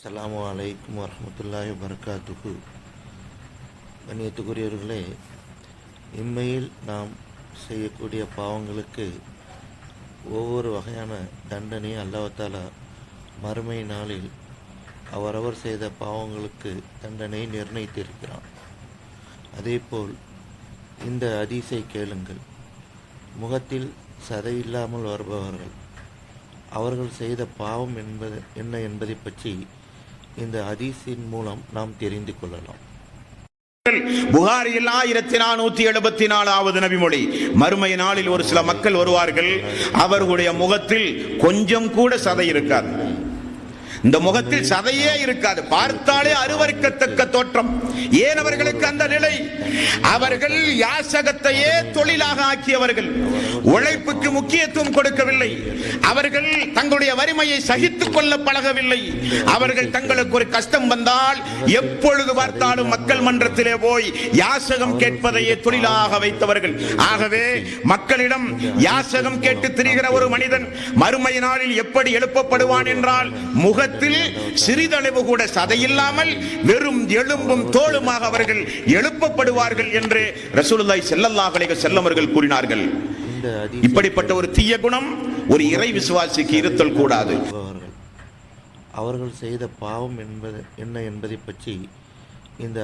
அஸ்ஸலாமு அலைக்கும் வரஹ்மத்துல்லாஹி வபரகாத்துஹு. கண்ணியத்துக்குரியவர்களே, இம்மையில் நாம் செய்யக்கூடிய பாவங்களுக்கு ஒவ்வொரு வகையான தண்டனையை அல்லாஹ் தஆலா மறுமை நாளில் அவரவர் செய்த பாவங்களுக்கு தண்டனையை நிர்ணயித்திருக்கிறான். அதேபோல் இந்த ஹதீஸை கேளுங்கள். முகத்தில் சதையில்லாமல் வருபவர்கள் அவர்கள் செய்த பாவம் என்ன என்பதை பற்றி இந்த ஹதீஸின் மூலம் நாம் தெரிந்து கொள்ளலாம். புகாரியில் 1474வது நபிமொழி. மறுமை நாளில் ஒரு சில மக்கள் வருவார்கள், அவர்களுடைய முகத்தில் கொஞ்சம் கூட சதை இருக்காது. இந்த முகத்தில் சதையே இருக்காது, பார்த்தாலே அருவருக்கத்தக்க தோற்றம். ஏன் அவர்களுக்கு அந்த நிலை? அவர்கள் யாசகத்தையே தொழிலாக ஆக்கியவர்கள், உழைப்புக்கு முக்கியத்துவம் கொடுக்கவில்லை. அவர்கள் தங்களுடைய வறுமையை சகித்துக் கொள்ள பழகவில்லை. அவர்கள் தங்களுக்கு ஒரு கஷ்டம் வந்தால் எப்பொழுது பார்த்தாலும் மக்கள் மன்றத்திலே போய் யாசகம் கேட்பதையே தொழிலாக வைத்தவர்கள். ஆகவே மக்களிடம் யாசகம் கேட்டு திரிகிற ஒரு மனிதன் மறுமை நாளில் எப்படி எழுப்பப்படுவான் என்றால், முக சிறிதளவு கூட சதையில்லாமல் வெறும் எலும்பும் தோளுமாக அவர்கள் எழுப்பப்படுவார்கள் என்று ரசூலுல்லாஹி ஸல்லல்லாஹு அலைஹி வஸல்லம் அவர்கள் கூறினார்கள். இப்படிப்பட்ட ஒரு தீய குணம் ஒரு இறை விசுவாசிக்கு இருத்தல் கூடாது. அவர்கள் செய்த பாவம் என்ன என்பதை பற்றி இந்த